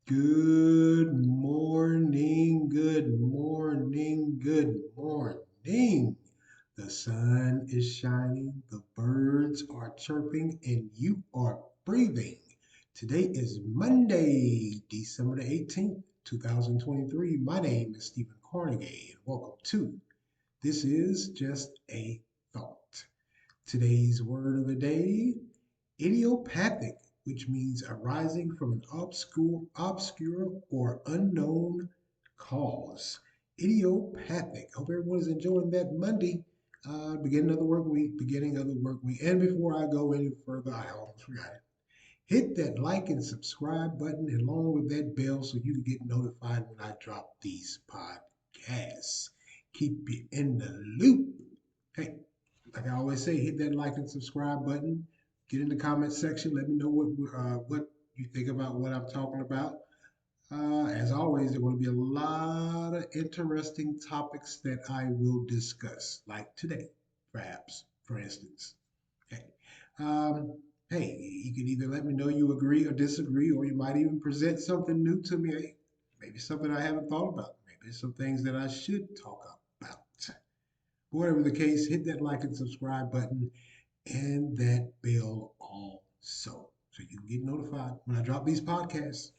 Good morning, good morning, good morning. The sun is shining, the birds are chirping, and you are breathing. Today is Monday, December the 18th, 2023. My name is Stephen Carnegie, and welcome to This Is Just a Thought. Today's word of the day, idiopathic, which means arising from an obscure or unknown cause. Idiopathic. Hope everyone is enjoying that Monday, beginning of the work week, And before I go any further, I almost forgot it. Hit that like and subscribe button along with that bell so you can get notified when I drop these podcasts. Keep you in the loop. Hey, like I always say, hit that like and subscribe button. Get in the comment section. Let me know what you think about what I'm talking about. As always, there are going to be a lot of interesting topics that I will discuss, like today, perhaps, for instance. Okay. Um, hey, you can either let me know you agree or disagree, or you might even present something new to me. Hey, maybe something I haven't thought about. Maybe some things that I should talk about. Whatever the case, hit that like and subscribe button and that bell also so you can get notified when I drop these podcasts.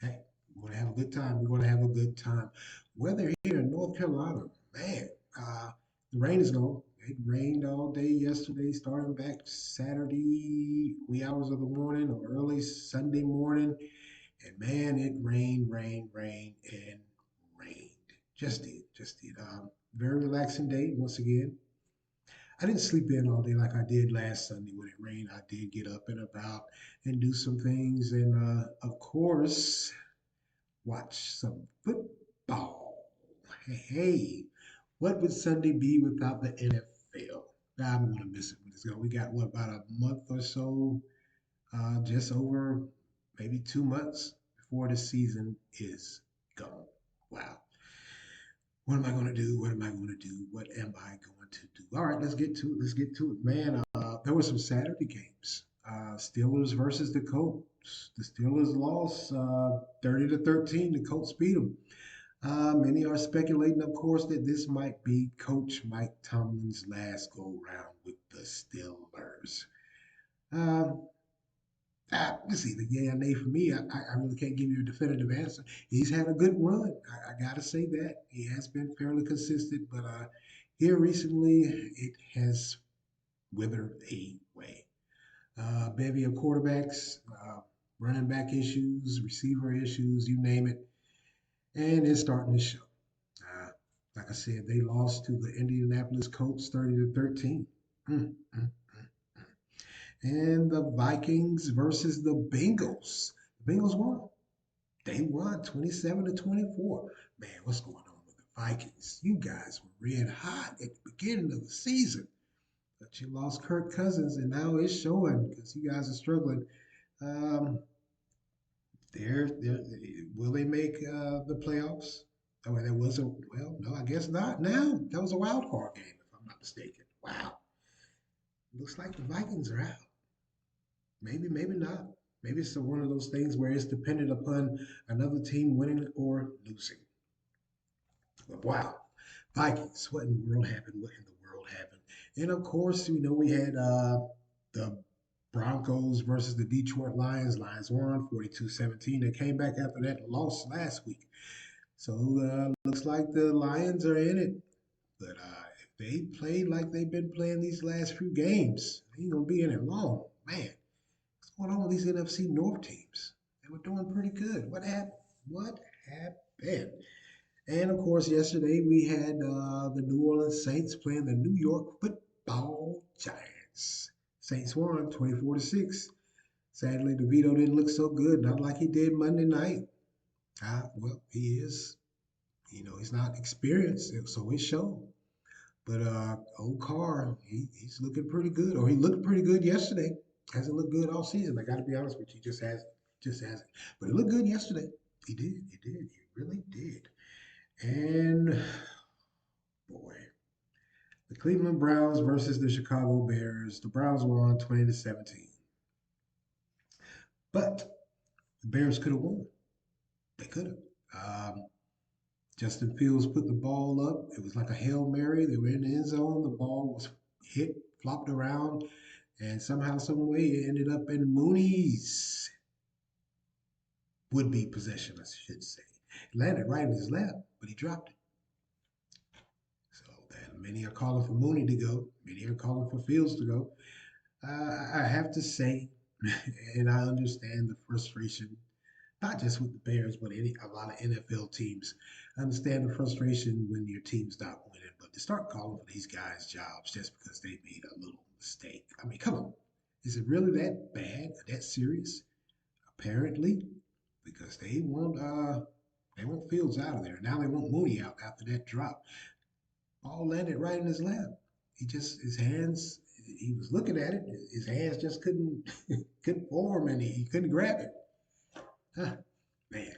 Hey, we're going to have a good time. We're going to have a good time. Weather here in North Carolina, man, the rain is gone. It rained all day yesterday, starting back Saturday, wee hours of the morning or early Sunday morning. And man, it rained, rained. Just did. Very relaxing day once again. I didn't sleep in all day like I did last Sunday when it rained. I did get up and about and do some things, and of course, watch some football. Hey, what would Sunday be without the NFL? I'm going to miss it when it's gone. We got what about a month or so, just over maybe 2 months before the season is gone. Wow. What am I going to do? What am I going to do? What am I going to do? All right, let's get to it. Let's get to it. Man, there were some Saturday games. Steelers versus the Colts. The Steelers lost 30 to 13. The Colts beat them. Many are speculating, of course, that this might be Coach Mike Tomlin's last go round with the Steelers. Um, it's either yeah or nay for me. I really can't give you a definitive answer. He's had a good run. I got to say that. He has been fairly consistent, but here recently, it has withered away. Bevy of quarterbacks, running back issues, receiver issues, you name it, and it's starting to show. Uh, like I said, they lost to the Indianapolis Colts 30 to 13. Mm, mm. And the Vikings versus the Bengals. The Bengals won. They won 27 to 24. Man, what's going on with the Vikings? You guys were red hot at the beginning of the season, but you lost Kirk Cousins, and now it's showing because you guys are struggling. Um, they're, will they make the playoffs? Oh, that was a well, no, I guess not. Now that was a wild card game, if I'm not mistaken. Wow, looks like the Vikings are out. Maybe, maybe not. Maybe it's one of those things where it's dependent upon another team winning or losing. But wow, Vikings, what in the world happened? What in the world happened? And of course, we had the Broncos versus the Detroit Lions. Lions won 42-17. They came back after that loss last week. So looks like the Lions are in it. But if they play like they've been playing these last few games, they ain't going to be in it long. Man, what's going on with these NFC North teams? They were doing pretty good. What happened? What happened? And of course, yesterday we had the New Orleans Saints playing the New York Football Giants. Saints won 24 to 6. Sadly, DeVito didn't look so good, not like he did Monday night. Well, he is, he's not experienced, so it showed. But old Carr, he's looking pretty good, or he looked pretty good yesterday. Hasn't looked good all season. I got to be honest with you, just hasn't. But it looked good yesterday. He really did. And boy, the Cleveland Browns versus the Chicago Bears. The Browns won 20 to 17. But the Bears could have won. They could have. Justin Fields put the ball up. It was like a Hail Mary. They were in the end zone. The ball was hit, flopped around, and somehow, some way, it ended up in Mooney's would-be possession, I should say. It landed right in his lap, but he dropped it. So that many are calling for Mooney to go. Many are calling for Fields to go. I have to say, and I understand the frustration, not just with the Bears, but a lot of NFL teams. I understand the frustration when your team's not winning, but to start calling for these guys' jobs just because they made a little mistake. I mean, come on. Is it really that bad, that serious? Apparently, because they want Fields out of there. Now they want Mooney out after that drop. Ball landed right in his lap. His hands, he was looking at it. His hands just couldn't form, and he couldn't grab it. Huh, man,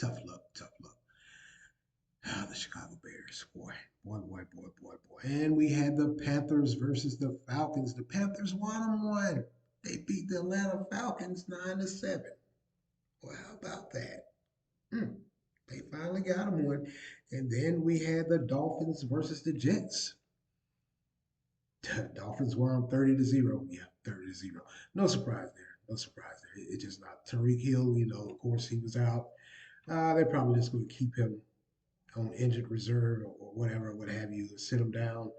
tough luck, tough luck. The Chicago Bears, boy, boy, boy, boy, boy, boy. And we had the Panthers versus the Falcons. The Panthers won. They beat the Atlanta Falcons 9-7. Well, how about that? Hmm. They finally got them one. And then we had the Dolphins versus the Jets. Dolphins won 30-0. Yeah, 30-0. No surprise there. No surprise there. It's just not Tyreek Hill. Of course, he was out. They're probably just going to keep him on injured reserve or whatever, what have you, sit him down,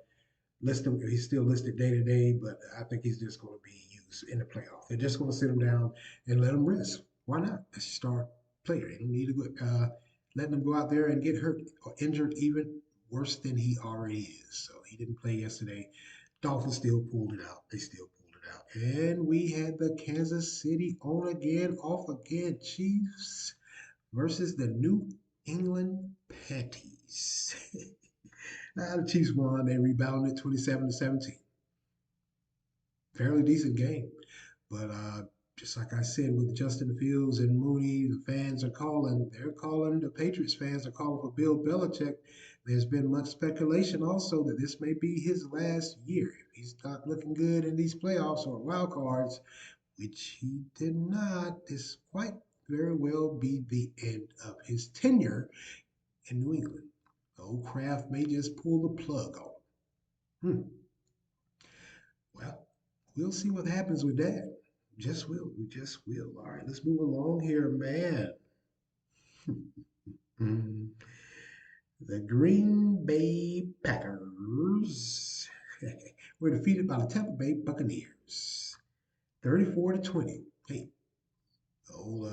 list him. He's still listed day to day, but I think he's just going to be used in the playoff. They're just going to sit him down and let him rest. Why not? That's a star player. They don't need to go letting him go out there and get hurt or injured even worse than he already is. So he didn't play yesterday. Dolphins still pulled it out. They still pulled it out. And we had the Kansas City on again, off again Chiefs versus the New England Panties. The Chiefs won. They rebounded 27-17. Fairly decent game. But just like I said, with Justin Fields and Mooney, the fans are calling. They're calling. The Patriots fans are calling for Bill Belichick. There's been much speculation also that this may be his last year. If he's not looking good in these playoffs or wild cards, which he did not, this quite very well be the end of his tenure in New England. Old Kraft may just pull the plug on him. Well, we'll see what happens with that. Just will. We just will. All right, let's move along here, man. The Green Bay Packers were defeated by the Tampa Bay Buccaneers, 34-20. Hey, old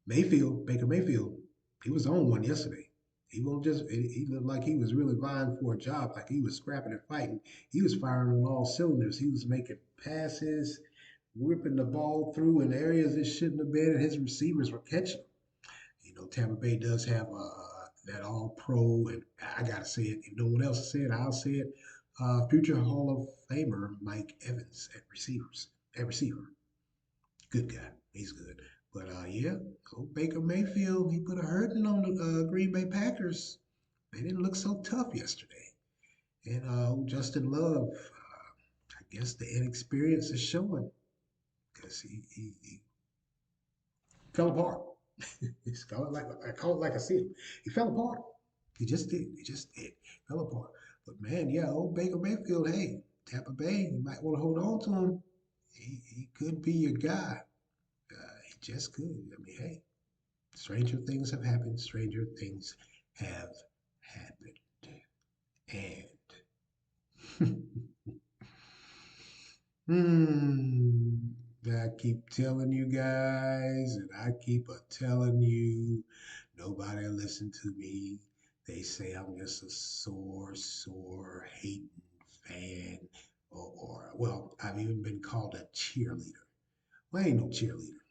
Baker Mayfield, he was on one yesterday. He won't just. He looked like he was really vying for a job, like he was scrapping and fighting. He was firing on all cylinders. He was making passes, whipping the ball through in areas it shouldn't have been, and his receivers were catching. Tampa Bay does have that All Pro, and I gotta say it. If no one else said, I'll say it. Future Hall of Famer Mike Evans at receiver. Good guy. He's good. But yeah, old Baker Mayfield, he put a hurting on the Green Bay Packers. They didn't look so tough yesterday. And Justin Love, I guess the inexperience is showing because he fell apart. It's call it like I call it like I see him. He fell apart. He just did. He just did. Fell apart. But man, yeah, old Baker Mayfield, hey, Tampa Bay, you might want to hold on to him. He could be your guy. He just could. I mean, hey, stranger things have happened. Stranger things have happened. And I keep telling you guys, and I keep telling you, nobody listen to me. They say I'm just a sore hating fan, or well, I've even been called a cheerleader. Well, I ain't no cheerleader,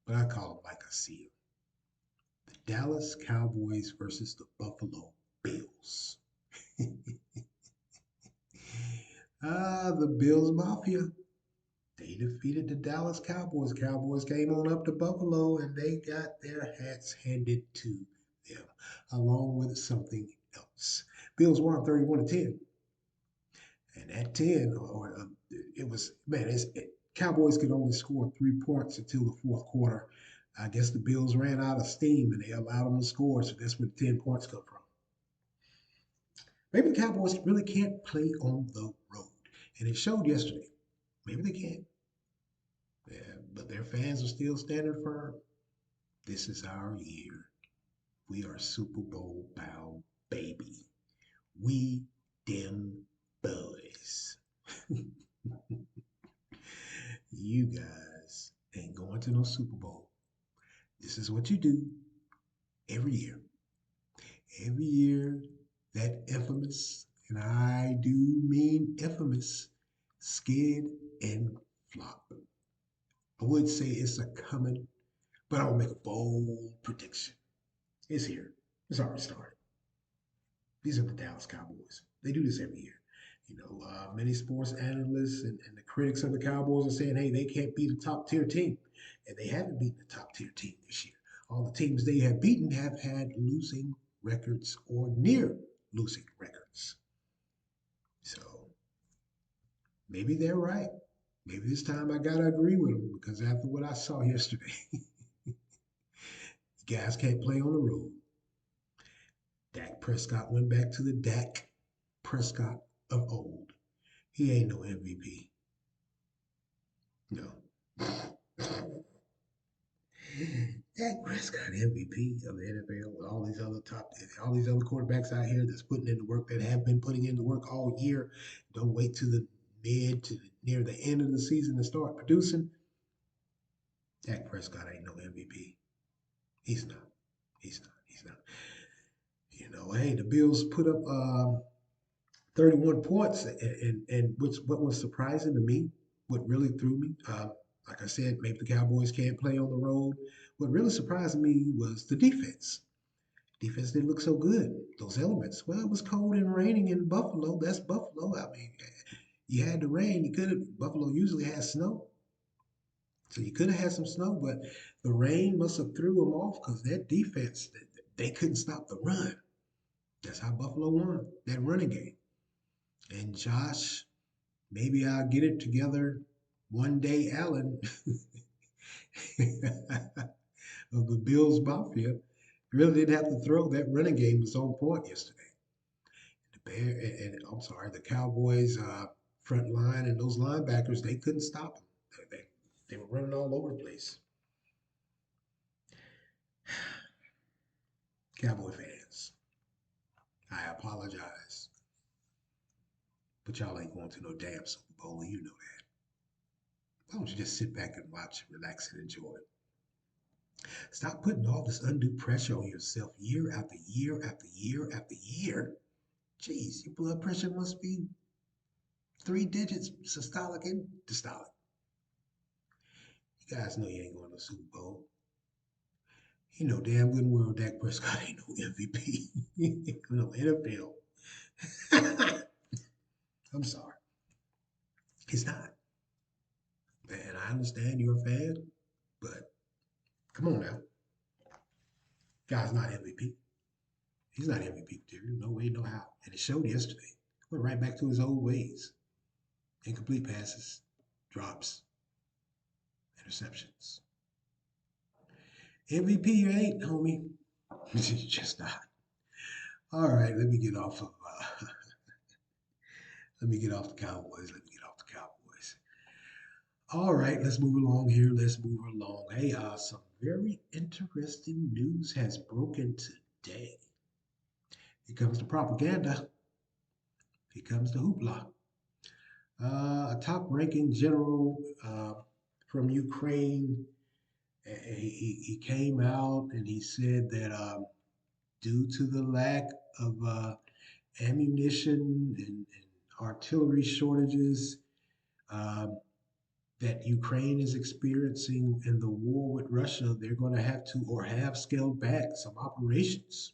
but I call them like I see them. The Dallas Cowboys versus the Buffalo Bills. The Bills Mafia. They defeated the Dallas Cowboys. Cowboys came on up to Buffalo and they got their hats handed to them, along with something else. Bills won 31-10. And at 10, it was, man, Cowboys could only score 3 points until the fourth quarter. I guess the Bills ran out of steam and they allowed them to score, so that's where the 10 points come from. Maybe the Cowboys really can't play on the road. And it showed yesterday. Maybe they can't. Yeah, but their fans are still standing firm. This is our year. We are Super Bowl bound, baby. We them boys. You guys ain't going to no Super Bowl. This is what you do every year. Every year, that infamous, and I do mean infamous, skid and flop. I would say it's a coming, but I will make a bold prediction. It's here. It's already started. These are the Dallas Cowboys. They do this every year. Many sports analysts and the critics of the Cowboys are saying, hey, they can't beat a top tier team. And they haven't beaten a top tier team this year. All the teams they have beaten have had losing records or near losing records. So maybe they're right. Maybe this time I got to agree with them because after what I saw yesterday, you guys can't play on the road. Dak Prescott went back to the Dak Prescott of old. He ain't no MVP. No. Dak Prescott MVP of the NFL with all these other quarterbacks out here that's putting in the work that have been putting in the work all year. Don't wait to the near the end of the season to start producing. Dak Prescott ain't no MVP. He's not. He's not. He's not. Hey, the Bills put up 31 points, and what was surprising to me, what really threw me, like I said, maybe the Cowboys can't play on the road. What really surprised me was the defense. Defense didn't look so good. Those elements. Well, it was cold and raining in Buffalo. That's Buffalo. I mean, you had the rain. You could have. Buffalo usually has snow, so you could have had some snow, but the rain must have threw them off because that defense, they couldn't stop the run. That's how Buffalo won that running game. And Josh, maybe I'll get it together one day, Allen of the Bills Mafia really didn't have to throw. That running game was on point yesterday. I'm sorry, the Cowboys front line and those linebackers, they couldn't stop them. They were running all over the place. Cowboy fans, I apologize, but y'all ain't going to no damn Super Bowl, and you know that. Why don't you just sit back and watch, relax, and enjoy it? Stop putting all this undue pressure on yourself year after year after year after year. Jeez, your blood pressure must be 3 digits systolic and dystolic. You guys know you ain't going to the Super Bowl. You know damn good and well Dak Prescott ain't no MVP. No NFL. I'm sorry. He's not. Man, I understand you're a fan, but come on now. Guy's not MVP. He's not MVP material. No way, no how. And it showed yesterday. Went right back to his old ways. Incomplete passes, drops, interceptions. MVP you ain't, homie. You just not. All right, let me get off of let me get off the Cowboys. Let me get off the Cowboys. All right, let's move along here. Let's move along. Hey, some very interesting news has broken today. Here comes the propaganda. Here comes the hoopla. A top-ranking general from Ukraine, he came out and he said that due to the lack of ammunition and artillery shortages that Ukraine is experiencing in the war with Russia, they're going to have to or have scaled back some operations.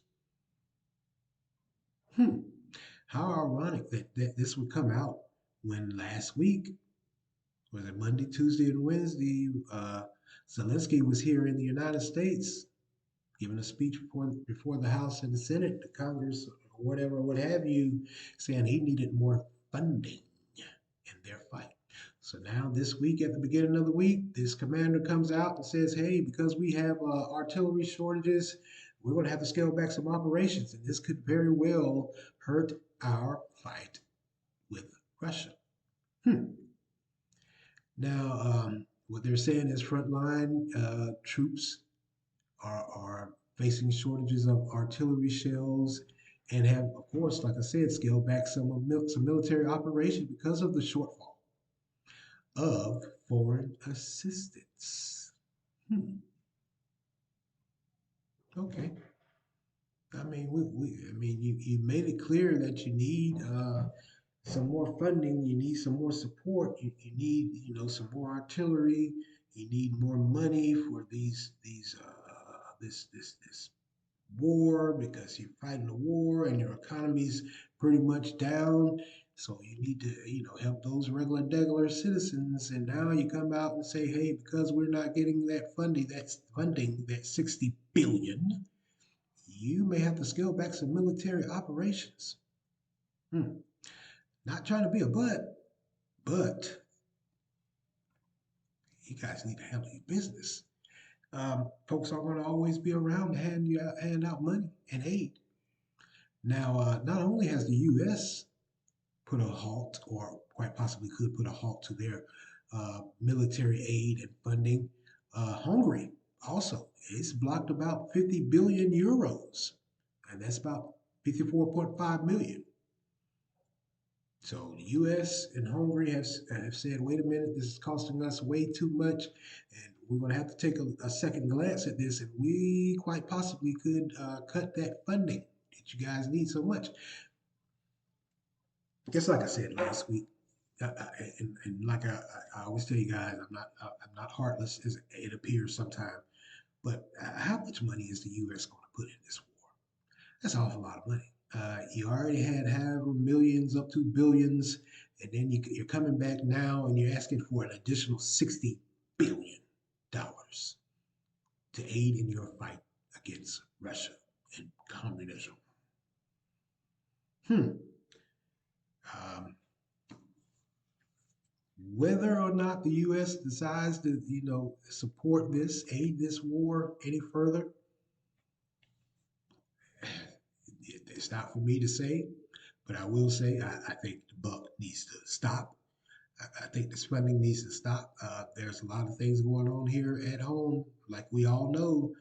How ironic that this would come out when last week, was it Monday, Tuesday, and Wednesday, Zelensky was here in the United States giving a speech before the House and the Senate, the Congress, or whatever, what have you, saying he needed more funding in their fight. So now this week, at the beginning of the week, this commander comes out and says, hey, because we have artillery shortages, we're going to have to scale back some operations. And this could very well hurt our fight with Russia. Hmm. Now, what they're saying is frontline troops are facing shortages of artillery shells and have, of course, like I said, scaled back some military operation because of the shortfall of foreign assistance. Hmm. Okay. I mean, you made it clear that you need some more funding. You need some more support. You need, some more artillery. You need more money for this war because you're fighting a war and your economy's pretty much down. So you need to, help those regular citizens. And now you come out and say, hey, because we're not getting that 60 billion, you may have to scale back some military operations. Hmm. Not trying to be a but you guys need to handle your business. Folks are going to always be around to hand out money and aid. Now, not only has the U.S. put a halt, or quite possibly could put a halt to their military aid and funding, Hungary also it's blocked about 50 billion euros, and that's about 54.5 million. So the U.S. and Hungary have said, wait a minute, this is costing us way too much, and we're going to have to take a second glance at this, and we quite possibly could cut that funding that you guys need so much. Just like I said last week, and like I always tell you guys, I'm not heartless as it appears sometimes. But how much money is the U.S. going to put in this war? That's an awful lot of money. You already had however millions up to billions, and then you're coming back now and you're asking for an additional $60 billion to aid in your fight against Russia and communism. Hmm. Um, Whether or not the U.S. decides to, support this, aid this war any further, it's not for me to say, but I will say I think the buck needs to stop. I think this funding needs to stop. There's a lot of things going on here at home, like we all know.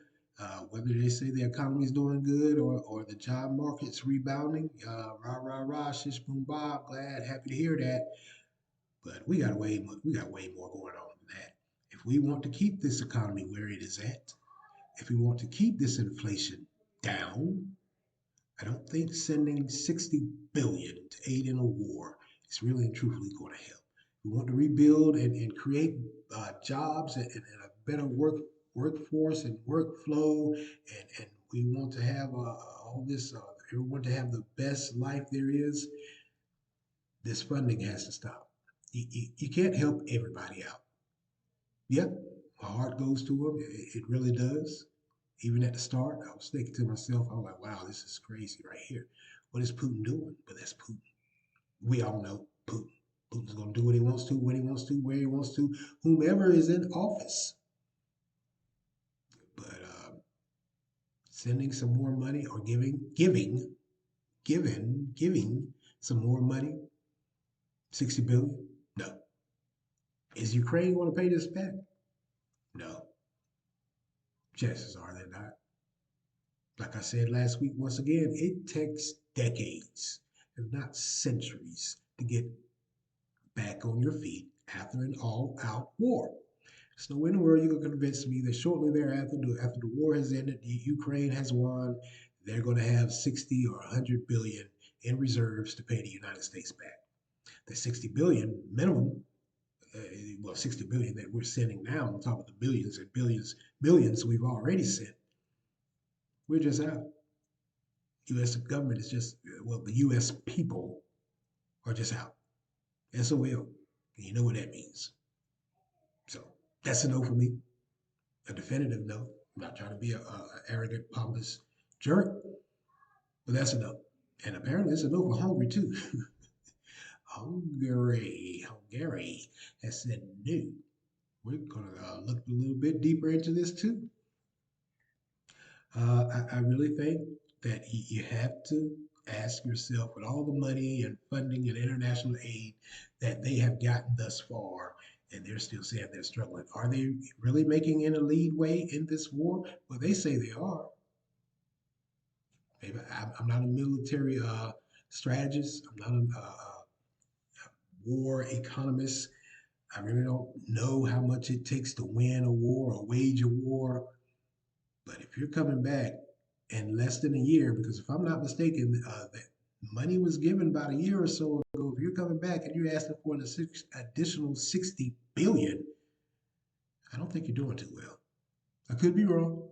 Whether they say the economy is doing good or the job market's rebounding, rah rah rah, shish boom bob. Glad, happy to hear that. But we got way more going on than that. If we want to keep this economy where it is at, if we want to keep this inflation down, I don't think sending 60 billion to aid in a war is really and truthfully going to help. We want to rebuild and create jobs and a better workforce and workflow, and we want to have all this, everyone to have the best life there is. This funding has to stop. You can't help everybody out. Yep, my heart goes to them. It really does. Even at the start, I was thinking to myself, I was like, wow, this is crazy right here. What is Putin doing? But that's Putin. We all know Putin. Putin's going to do what he wants to, when he wants to, where he wants to, whomever is in office. But sending some more money or giving some more money, 60 billion? No. Is Ukraine going to pay this back? No. Chances are they're not. Like I said last week, once again, it takes decades, if not centuries, to get back on your feet after an all-out war. So in the world you can convince me that shortly thereafter, after the war has ended, Ukraine has won, they're going to have 60 or 100 billion in reserves to pay the United States back. The 60 billion minimum, well, 60 billion that we're sending now on top of the billions and billions we've already sent, we're just out. U.S. government is just, well, the U.S. people are just out. SOL. And you know what that means. So that's a no for me. A definitive no. I'm not trying to be a arrogant, pompous jerk, but that's a no. And apparently it's a no for Hungary too. Hungary has said no. We're going to look a little bit deeper into this too. I really think that you have to ask yourself, with all the money and funding and international aid that they have gotten thus far, and they're still saying they're struggling, are they really making any lead way in this war? Well, they say they are. Maybe I'm not a military strategist. I'm not a war economist. I really don't know how much it takes to win a war or wage a war. But if you're coming back in less than a year, because if I'm not mistaken, that money was given about a year or so ago. If you're coming back and you're asking for an additional 60 billion, I don't think you're doing too well. I could be wrong.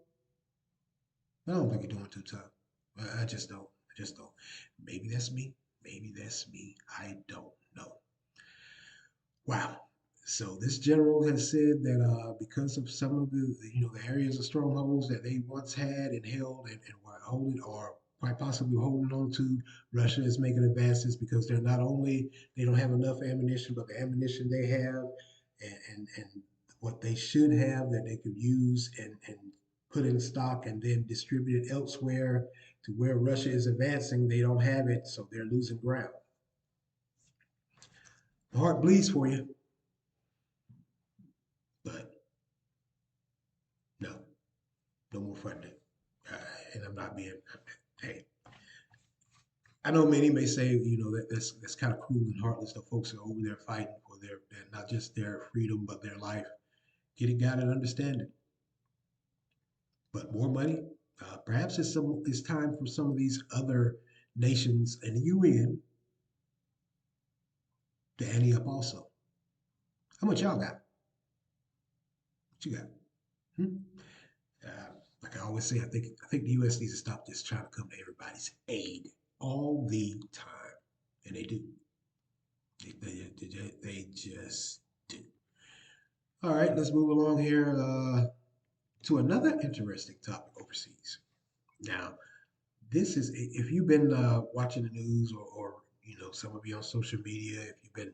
I don't think you're doing too tough. I just don't. I just don't. Maybe that's me. Maybe that's me. I don't know. Wow. So this general has said that because of some of the areas of strongholds that they once had and held and were holding or quite possibly holding on to, Russia is making advances because they're not only they don't have enough ammunition, but the ammunition they have and what they should have that they could use and put in stock and then distribute it elsewhere to where Russia is advancing, they don't have it, so they're losing ground. My heart bleeds for you, but no. No more funding. Uh, and I'm not being, hey, I know many may say, that's kind of cruel and heartless. The folks are over there fighting for their, not just their freedom, but their life. Get it, got it, understand it. But more money, perhaps it's time for some of these other nations and the UN to ante up also. How much y'all got? What you got? Hmm? Like I always say, I think the U.S. needs to stop just trying to come to everybody's aid all the time, and they do. They just do. All right, let's move along here to another interesting topic overseas. Now, this is if you've been watching the news or some of you on social media, if you've been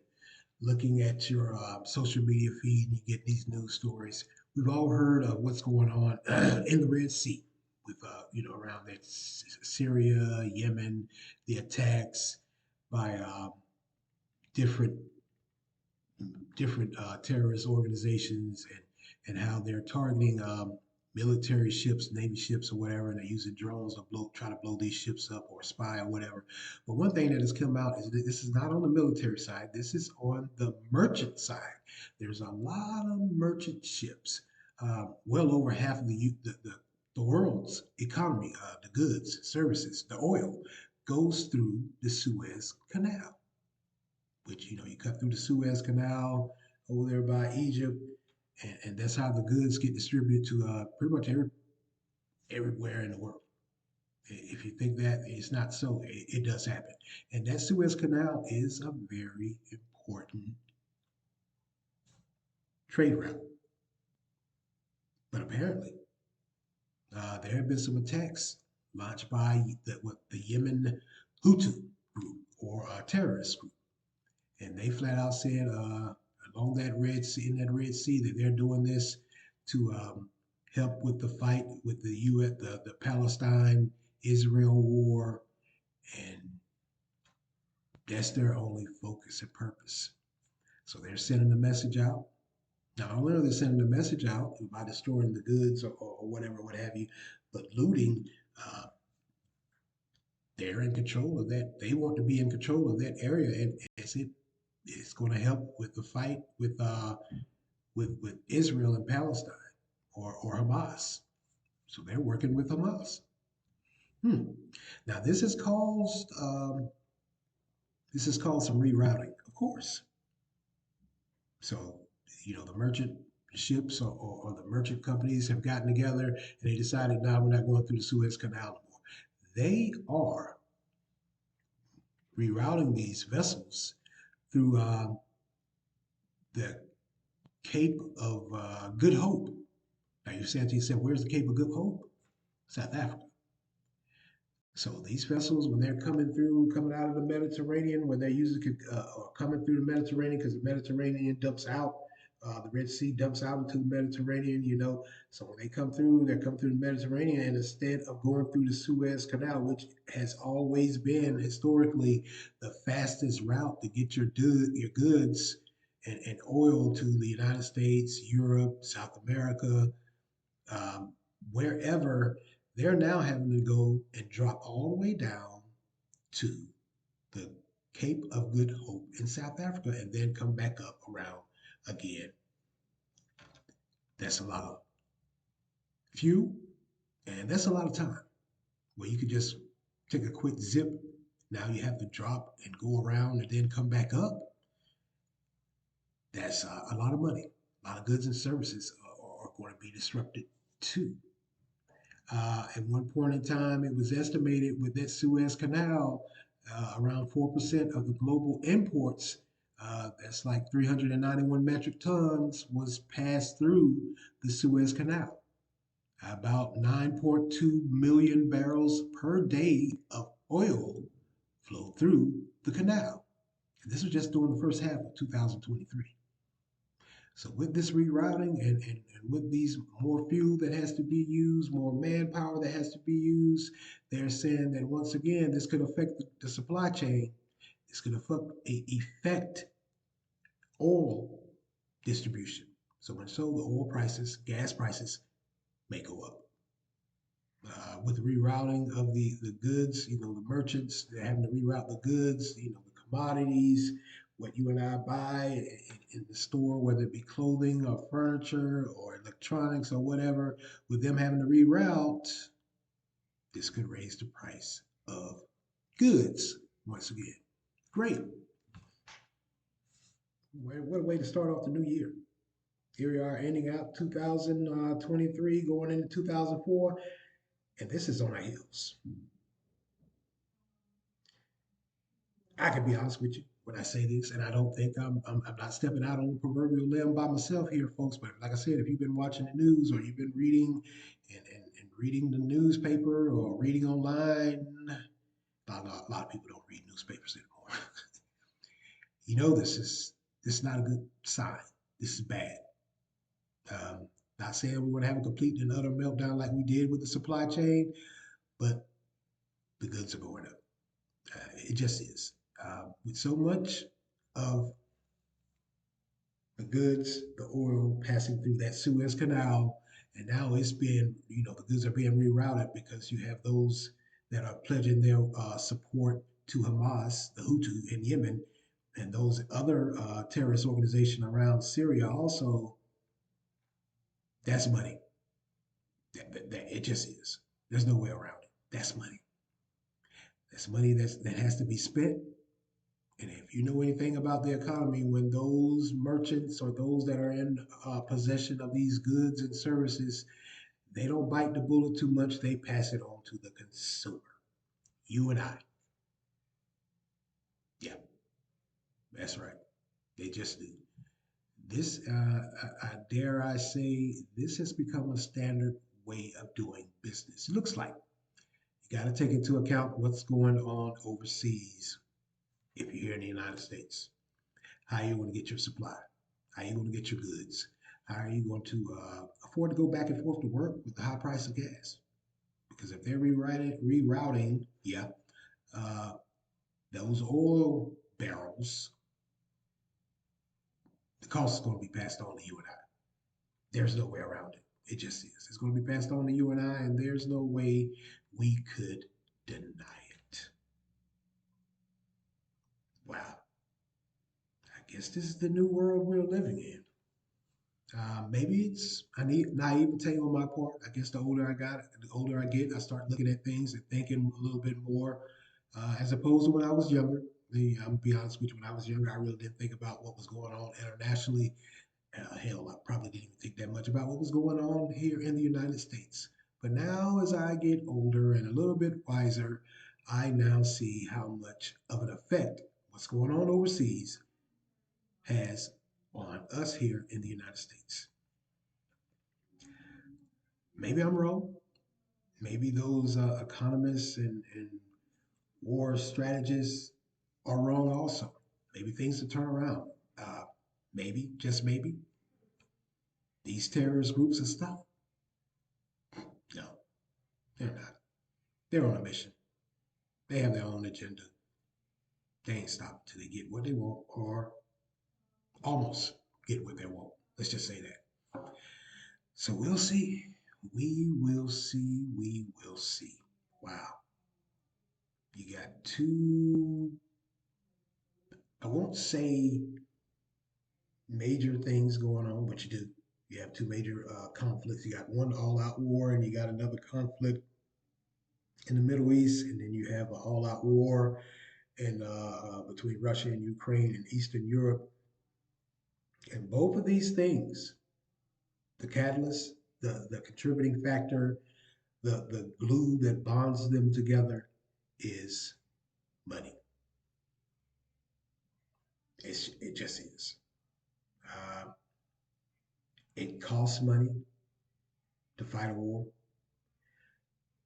looking at your social media feed and you get these news stories, we've all heard of what's going on in the Red Sea with around that Syria, Yemen, the attacks by different terrorist organizations and how they're targeting military ships, Navy ships, or whatever, and they're using drones to try to blow these ships up or spy or whatever. But one thing that has come out is that this is not on the military side. This is on the merchant side. There's a lot of merchant ships. Well over half of the world's economy, the goods, services, the oil, goes through the Suez Canal, which you cut through the Suez Canal over there by Egypt, and that's how the goods get distributed to pretty much everywhere in the world. If you think that it's not so, it does happen, and that Suez Canal is a very important trade route. But apparently, there have been some attacks launched by the Yemen Houthi group or a terrorist group, and they flat out said along that Red Sea, in that Red Sea, that they're doing this to help with the fight with the U.S. the Palestine Israel war, and that's their only focus and purpose. So they're sending the message out. Not only are they sending the message out by destroying the goods or whatever, what have you, but looting. Uh, they're in control of that. They want to be in control of that area, and it's going to help with the fight with Israel and Palestine or Hamas. So they're working with Hamas. Hmm. Now this has caused some rerouting, of course. So the merchant ships or the merchant companies have gotten together and they decided now we're not going through the Suez Canal anymore. They are rerouting these vessels through the Cape of Good Hope. Now you're saying to yourself, where's the Cape of Good Hope? South Africa. So these vessels, when they're coming through, coming out of the Mediterranean, when they're usually or coming through the Mediterranean, because the Mediterranean dumps out, the Red Sea dumps out into the Mediterranean, you know. So when they come through, they come through the Mediterranean, and instead of going through the Suez Canal, which has always been historically the fastest route to get your goods and oil to the United States, Europe, South America, um, wherever, they're now having to go and drop all the way down to the Cape of Good Hope in South Africa and then come back up around again. That's a lot of fuel and that's a lot of time where you could just take a quick zip. Now you have to drop and go around and then come back up. That's a lot of money. A lot of goods and services are going to be disrupted too. At one point in time, it was estimated with that Suez Canal, around 4% of the global imports, that's like 391 metric tons, was passed through the Suez Canal. About 9.2 million barrels per day of oil flowed through the canal. And this was just during the first half of 2023. So with this rerouting and with these more fuel that has to be used, more manpower that has to be used, they're saying that once again, this could affect the supply chain. This could affect oil distribution. So much so the oil prices, gas prices may go up. With the rerouting of the goods, you know, the merchants, they're having to reroute the goods, you know, the commodities, what you and I buy in the store, whether it be clothing or furniture or electronics or whatever, with them having to reroute, this could raise the price of goods once again. Great. What a way to start off the new year. Here we are ending out 2023, going into 2004, and this is on our heels. I can be honest with you when I say this, and I don't think I'm not stepping out on a proverbial limb by myself here, folks. But like I said, if you've been watching the news or you've been reading and reading the newspaper or reading online, a lot of people don't read newspapers anymore. You know this is not a good sign. This is bad. Um, Not saying we want to have a complete and utter meltdown like we did with the supply chain, but the goods are going up. It just is. With so much of the goods, the oil passing through that Suez Canal, and now it's being, you know, the goods are being rerouted because you have those that are pledging their support to Hamas, the Hutu in Yemen, and those other terrorist organizations around Syria also. That's money. It just is. There's no way around it. That's money. That's money that has to be spent. And if you know anything about the economy, when those merchants or those that are in possession of these goods and services, they don't bite the bullet too much. They pass it on to the consumer. You and I. Yeah, that's right. They just do. This, dare I say, this has become a standard way of doing business. It looks like you got to take into account what's going on overseas if you're here in the United States. How are you going to get your supply? How are you going to get your goods? How are you going to afford to go back and forth to work with the high price of gas? Because if they're rerouting, yeah, uh, those oil barrels, the cost is going to be passed on to you and I. There's no way around it. It just is. It's going to be passed on to you and I, and there's no way we could deny it. Wow. I guess this is the new world we're living in. Maybe it's I need naivete on my part. I guess the older I get, I start looking at things and thinking a little bit more, as opposed to when I was younger. I'm gonna be honest with you. When I was younger, I really didn't think about what was going on internationally. Hell, I probably didn't even think that much about what was going on here in the United States. But now, as I get older and a little bit wiser, I now see how much of an effect what's going on overseas has on us here in the United States. Maybe I'm wrong. maybe those economists and war strategists are wrong also. Maybe things will turn around. Uh, maybe, just maybe, these terrorist groups are stopped. No, they're not. They're on a mission. They have their own agenda. They ain't stopped till they get what they want or almost get what they want. Let's just say that. So we'll see. We will see. We will see. Wow. You got two, I won't say major things going on, but you do. You have two major conflicts. You got one all out war, and you got another conflict in the Middle East, and then you have an all out war in, between Russia and Ukraine and Eastern Europe. And both of these things, the catalyst, the contributing factor, the glue that bonds them together is money. It just is. Uh, it costs money to fight a war.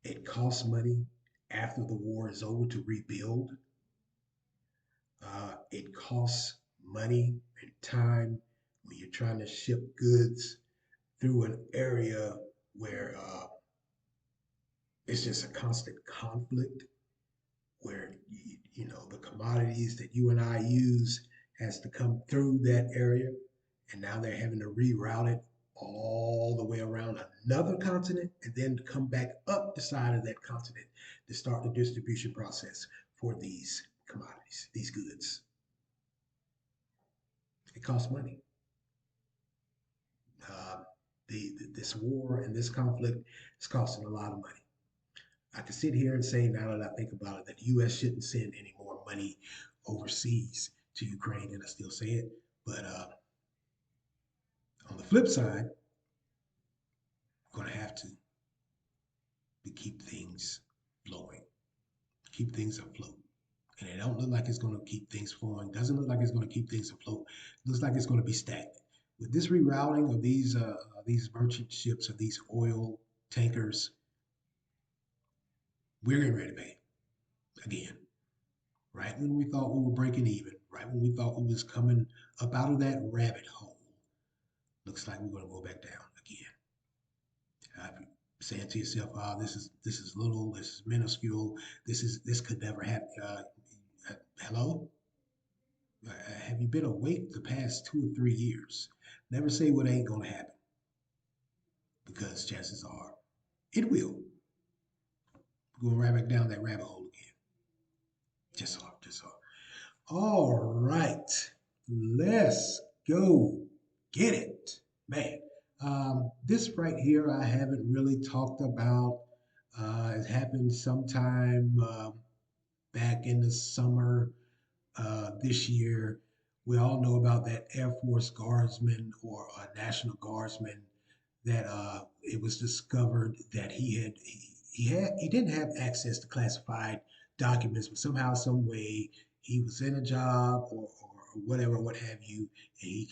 It costs money after the war is over to rebuild. It costs money and time when you're trying to ship goods through an area where it's just a constant conflict, where you know the commodities that you and I use has to come through that area, and now they're having to reroute it all the way around another continent and then come back up the side of that continent to start the distribution process for these commodities, these goods. It costs money. Uh, this war and this conflict is costing a lot of money. I can sit here and say, now that I think about it, that the U.S. shouldn't send any more money overseas to Ukraine, and I still say it. But on the flip side, we're going to have to keep things flowing, keep things afloat. And it don't look like it's going to keep things flowing. Doesn't look like it's going to keep things afloat. It looks like it's going to be stagnant. With this rerouting of these merchant ships, of these oil tankers, we're getting ready to pay again. Right when we thought we were breaking even, right when we thought we was coming up out of that rabbit hole, looks like we're going to go back down again. Saying to yourself, "Ah, this is little, this is minuscule, this could never happen." Hello, have you been awake the past 2 or 3 years? Never say what ain't going to happen, because chances are it will. Going right back down that rabbit hole again. Just so. All right, let's go get it, man. This right here, I haven't really talked about. It happened sometime back in the summer this year. We all know about that Air Force Guardsman or National Guardsman that it was discovered that he didn't have access to classified documents, but somehow, some way, he was in a job or whatever, what have you, and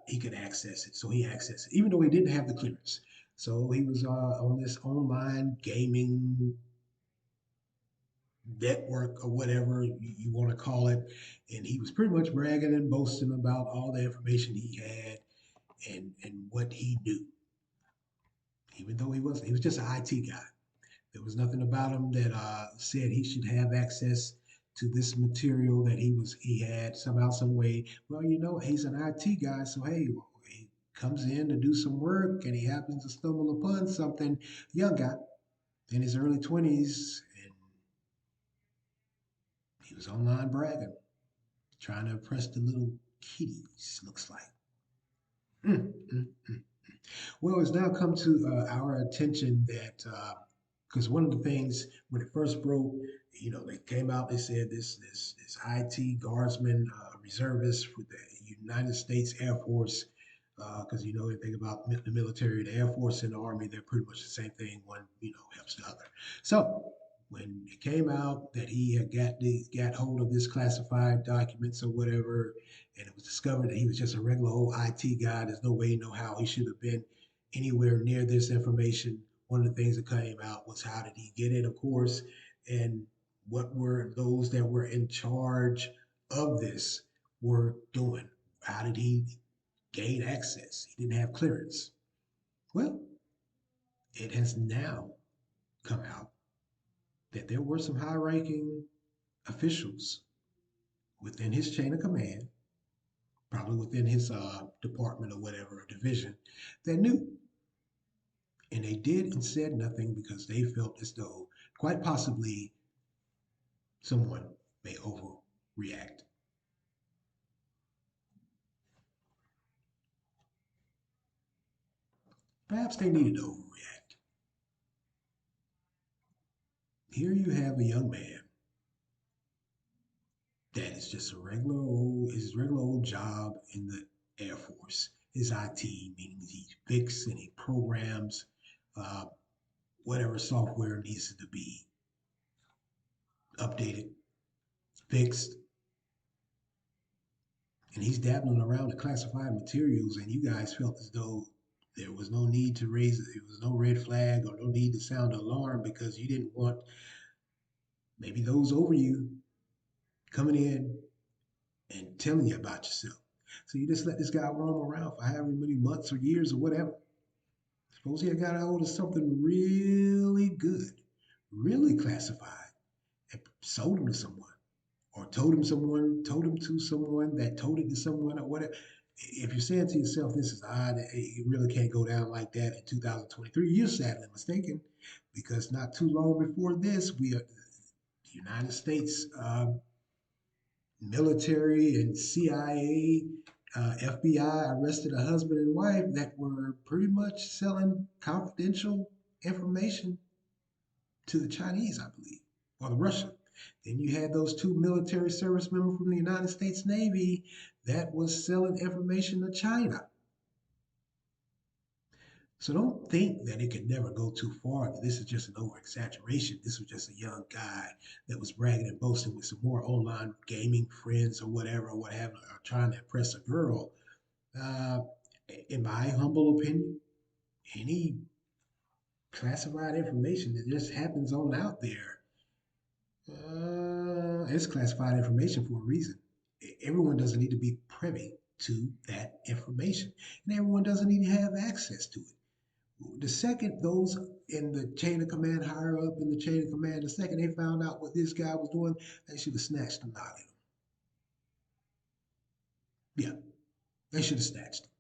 he could access it. So he accessed it, even though he didn't have the clearance. So he was on this online gaming network or whatever you want to call it, and he was pretty much bragging and boasting about all the information he had and what he knew, even though he was just an IT guy. There was nothing about him that said he should have access to this material that he had somehow, some way. Well, he's an IT guy, so hey, he comes in to do some work, and he happens to stumble upon something. Young guy in his early 20s, and he was online bragging, trying to impress the little kiddies. Looks like. Mm, mm, mm. Well, it's now come to our attention that because one of the things when it first broke, they came out. They said this IT guardsman reservist for the United States Air Force. Because anything about the military, the Air Force and the Army, they're pretty much the same thing. One helps the other. So when it came out that he had got hold of this classified documents or whatever, and it was discovered that he was just a regular old IT guy, there's no way, no how he should have been anywhere near this information. one of the things that came out was how did he get it, of course, and what were those that were in charge of this were doing. How did he gain access? He didn't have clearance. Well, it has now come out that there were some high ranking officials within his chain of command, probably within his department or whatever, or division, that knew. And they did and said nothing because they felt as though quite possibly someone may overreact. Perhaps they needed to overreact. Here you have a young man that is just a regular old, his regular old job in the Air Force. His IT, meaning he fixes and he programs uh, whatever software needs to be updated, fixed, and he's dabbling around the classified materials, and you guys felt as though there was no need to raise it, there was no red flag or no need to sound alarm because you didn't want maybe those over you coming in and telling you about yourself. So you just let this guy roam around for however many months or years or whatever. Suppose he had got a hold of something really good, really classified, and sold him to someone, or told him to someone that told it to someone or whatever. If you're saying to yourself, this is odd, it really can't go down like that in 2023, you're sadly mistaken because not too long before this, the United States military and CIA, FBI arrested a husband and wife that were pretty much selling confidential information to the Chinese, I believe, or the Russian. Then you had those two military service members from the United States Navy that was selling information to China. So don't think that it could never go too far, that this is just an over exaggeration. This was just a young guy that was bragging and boasting with some more online gaming friends or whatever, or what have you, or trying to impress a girl. Uh, in my humble opinion, any classified information that just happens on out there, it's classified information for a reason. Everyone doesn't need to be privy to that information, and everyone doesn't need to have access to it. The second those in the chain of command, higher up in the chain of command, the second they found out what this guy was doing, they should have snatched him out of him. Yeah, they should have snatched him.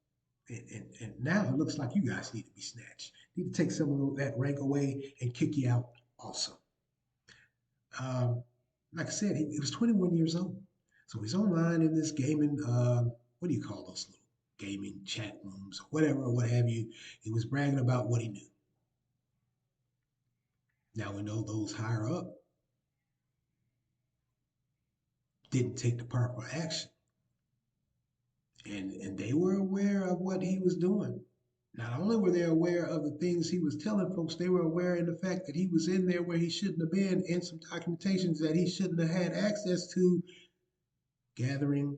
And now it looks like you guys need to be snatched. Need to take some of that rank away and kick you out also. Um, like I said, he was 21 years old. So he's online in this gaming, what do you call those little gaming chat rooms or whatever, or what have you. He was bragging about what he knew. Now we know those higher up didn't take the proper action. And they were aware of what he was doing. Not only were they aware of the things he was telling folks, they were aware in the fact that he was in there where he shouldn't have been, in some documentations that he shouldn't have had access to, gathering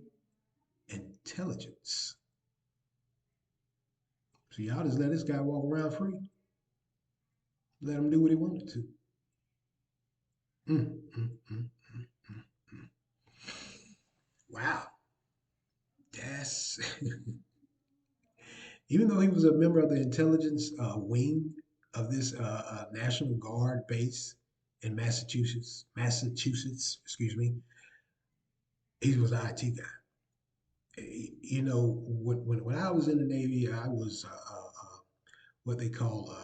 intelligence. So y'all just let this guy walk around free. Let him do what he wanted to. Mm, mm, mm, mm, mm. Wow. That's even though he was a member of the intelligence wing of this National Guard base in Massachusetts, excuse me, he was an IT guy. You know, when I was in the Navy, I was what they call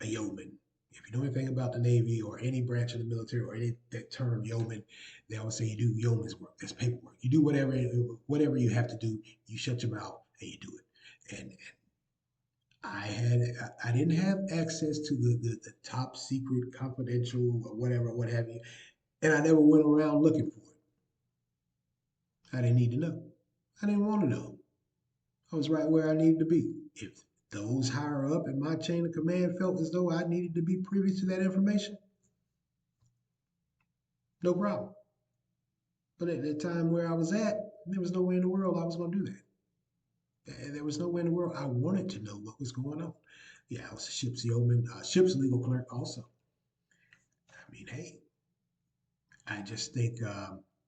a yeoman. If you know anything about the Navy or any branch of the military or any that term yeoman, they always say you do yeoman's work. That's paperwork. You do whatever you have to do. You shut your mouth and you do it. And I didn't have access to the top secret, confidential, or whatever, what have you, and I never went around looking for it. I didn't need to know. I didn't want to know. I was right where I needed to be. If those higher up in my chain of command felt as though I needed to be privy to that information, no problem. But at the time where I was at, there was no way in the world I was going to do that. There was no way in the world I wanted to know what was going on. Yeah, I was a ship's yeoman, ship's legal clerk also. I mean, hey, I just think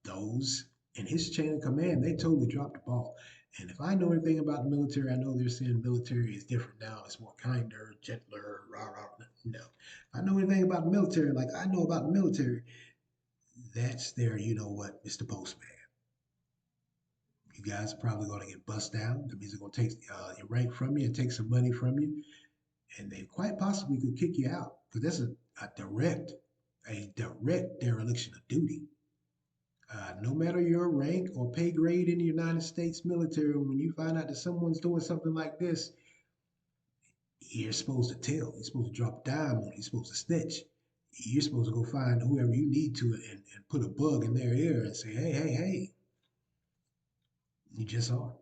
those in his chain of command, they totally dropped the ball. And if I know anything about the military, I know they're saying military is different now. It's more kinder, gentler, rah, rah. No. If I know anything about the military, like I know about the military, that's their, you know what, Mr. Postman. You guys are probably going to get bust down. That means they're going to take your rank from you and take some money from you. And they quite possibly could kick you out because that's a direct dereliction of duty. No matter your rank or pay grade in the United States military, when you find out that someone's doing something like this, you're supposed to tell. You're supposed to drop a dime on it. You're supposed to snitch. You're supposed to go find whoever you need to and put a bug in their ear and say, hey, hey, hey, you just are.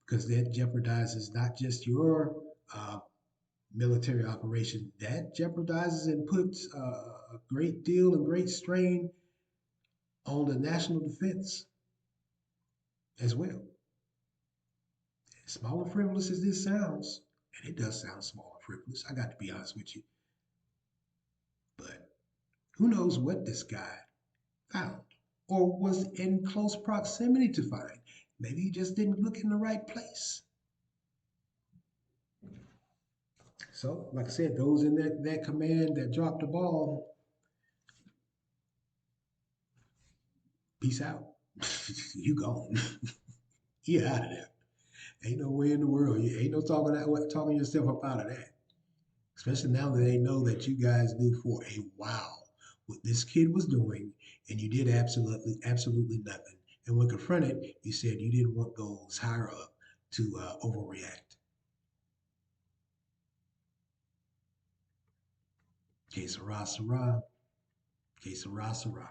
Because that jeopardizes not just your uh, military operation, that jeopardizes and puts a great deal and great strain on the national defense as well. Small and frivolous as this sounds, and it does sound small and frivolous, I got to be honest with you, but who knows what this guy found or was in close proximity to find. Maybe he just didn't look in the right place. So, like I said, those in that command that dropped the ball, peace out. You gone. You out of there. Ain't no way in the world. You ain't no talking yourself up out of that. Especially now that they know that you guys knew for a while what this kid was doing, and you did absolutely nothing. And when confronted, you said you didn't want those higher up to overreact. Que sera, sera. Que sera, sera.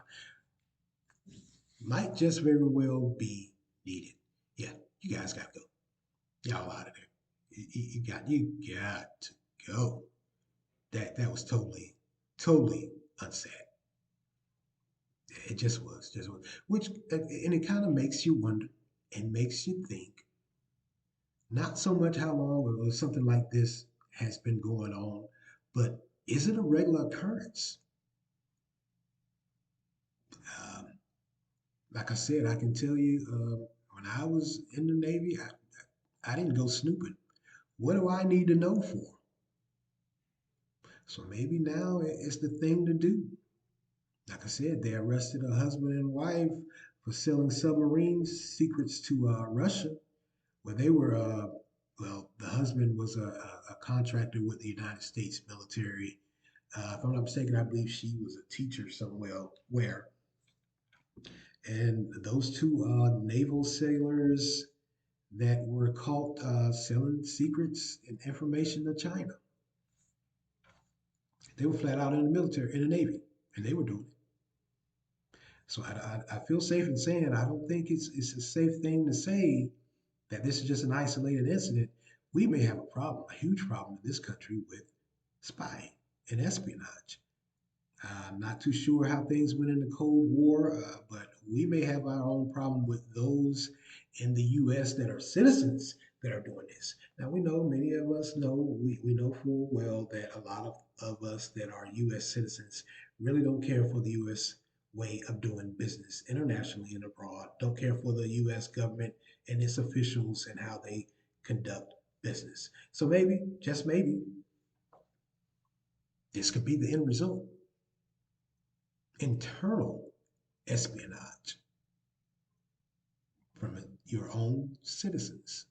Might just very well be needed. Yeah, you guys got to go. Y'all out of there. You got to go. That was totally unsaid. It just was. Which and it kind of makes you wonder and makes you think. Not so much how long or something like this has been going on, but is it a regular occurrence? Um, like I said, I can tell you when I was in the Navy, I didn't go snooping. What do I need to know for? So maybe now it's the thing to do. Like I said, they arrested a husband and wife for selling submarine secrets to Russia, where they were, well, the husband was a contractor with the United States military. If I'm not mistaken, I believe she was a teacher somewhere. Where and those two naval sailors that were caught selling secrets and information to China, they were flat out in the military, in the Navy, and they were doing it. So I feel safe in saying I don't think it's a safe thing to say that this is just an isolated incident. We may have a problem, a huge problem in this country with spying and espionage. I'm not too sure how things went in the Cold War, but we may have our own problem with those in the U.S. that are citizens that are doing this. Now, we know, many of us know, we know full well that a lot of us that are U.S. citizens really don't care for the U.S. way of doing business internationally and abroad, don't care for the U.S. government and its officials and how they conduct business. So maybe, just maybe, this could be the end result: internal espionage from your own citizens.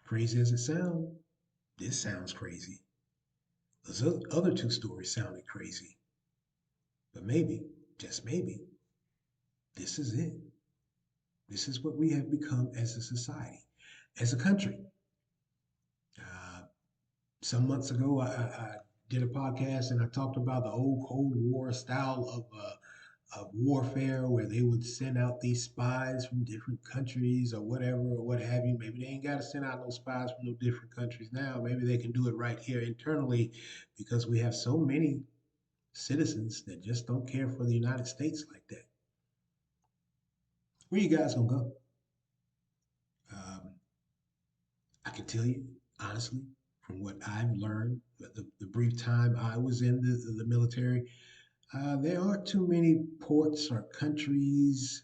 Crazy as it sounds, this sounds crazy. Those other two stories sounded crazy. But maybe, just maybe, this is it. This is what we have become as a society, as a country. Uh, some months ago, I did a podcast and I talked about the old Cold War style of warfare where they would send out these spies from different countries or whatever or what have you. Maybe they ain't got to send out no spies from no different countries now. Maybe they can do it right here internally because we have so many citizens that just don't care for the United States like that. Where you guys gonna go? Um, I can tell you honestly, from what I've learned, the brief time I was in the military, there aren't too many ports or countries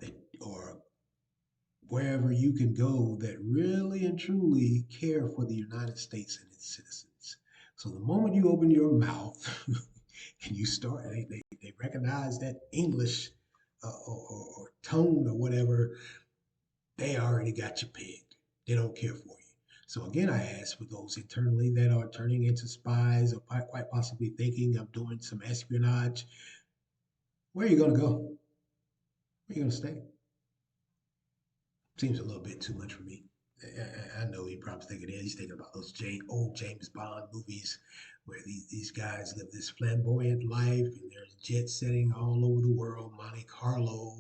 that or wherever you can go that really and truly care for the United States and its citizens. So the moment you open your mouth and you start, they recognize that English or tone or whatever, they already got you pegged. They don't care for you. So again, I ask for those internally that are turning into spies or quite possibly thinking of doing some espionage, where are you going to go? Where are you going to stay? Seems a little bit too much for me. I know he probably thinking it is. He's thinking about those old James Bond movies where these guys live this flamboyant life and there's jet setting all over the world, Monte Carlo,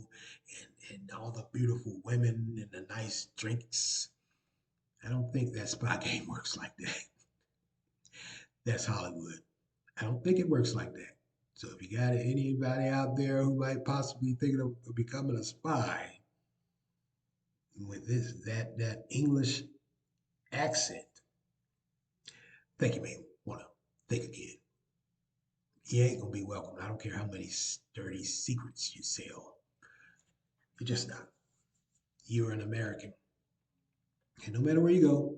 and all the beautiful women and the nice drinks. I don't think that spy game works like that. That's Hollywood. I don't think it works like that. So if you got anybody out there who might possibly think of becoming a spy with that English accent, think you may want to think again. You ain't gonna be welcome. I don't care how many dirty secrets you sell. You're just not. You're an American, and no matter where you go,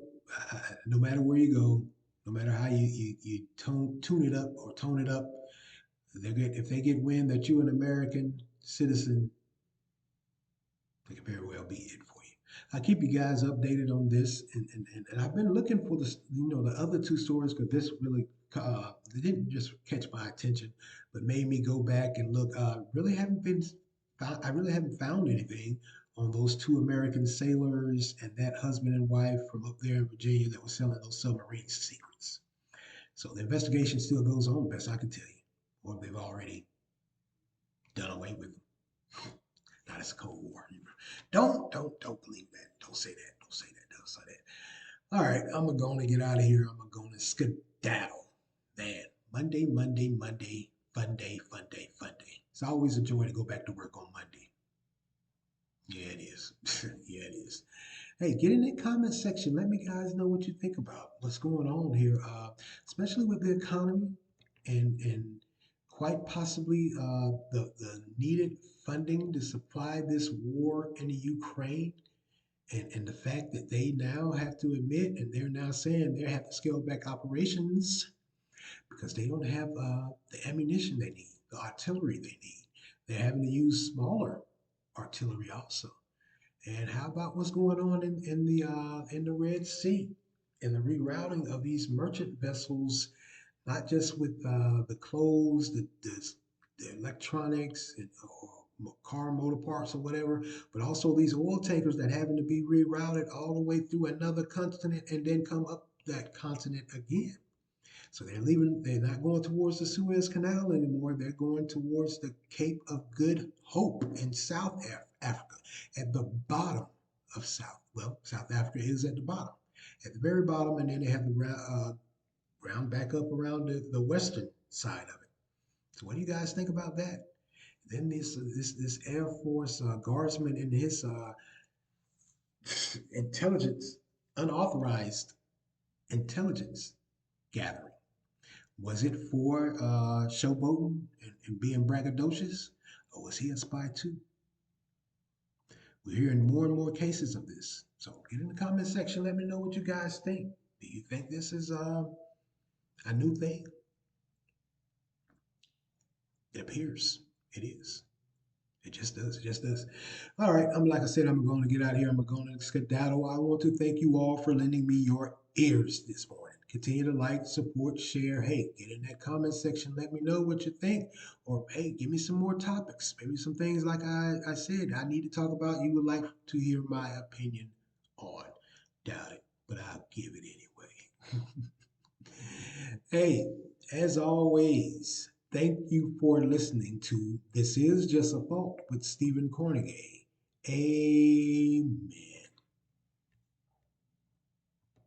no matter where you go, no matter how you tune it up or tone it up, if they get wind that you're an American citizen, they could very well be it for you. I keep you guys updated on this, and I've been looking for this, the other two stories because this really it didn't just catch my attention, but made me go back and look. I really haven't found anything on those two American sailors and that husband and wife from up there in Virginia that was selling those submarine secrets. So the investigation still goes on, best I can tell you, or they've already done away with them. Not as a Cold War. Don't believe that. Don't say that. Don't say that. Don't say that. All right, I'm gonna get out of here. I'm gonna skedaddle. Man, Monday, fun day, fun day, fun day. It's always a joy to go back to work on Monday. Yeah, it is. Yeah, it is. Hey, get in the comment section. Let me guys know what you think about what's going on here, especially with the economy and quite possibly the needed funding to supply this war in the Ukraine. And the fact that they now have to admit, and they're now saying they have to scale back operations because they don't have the ammunition they need, the artillery they need. They're having to use smaller artillery also. And how about what's going on in the Red Sea and the rerouting of these merchant vessels, not just with the clothes, the electronics, or car motor parts or whatever, but also these oil tankers that having to be rerouted all the way through another continent and then come up that continent again. So they're leaving, they're not going towards the Suez Canal anymore. They're going towards the Cape of Good Hope in South Africa, at the bottom of South Africa is at the bottom, at the very bottom, and then they have the round back up around the western side of it. So what do you guys think about that? Then this Air Force guardsman in his intelligence, unauthorized intelligence gathering. Was it for showboating and being braggadocious, or was he a spy too? We're hearing more and more cases of this. So get in the comment section. Let me know what you guys think. Do you think this is a new thing? It appears it is. It just does. It just does. All right. Like I said, I'm going to get out of here. I'm going to skedaddle. I want to thank you all for lending me your ears this morning. Continue to like, support, share. Hey, get in that comment section. Let me know what you think. Or, hey, give me some more topics. Maybe some things like I said I need to talk about. You would like to hear my opinion on. Doubt it, but I'll give it anyway. Hey, as always, thank you for listening to This Is Just a Thought with Stephen Cornegay. Amen.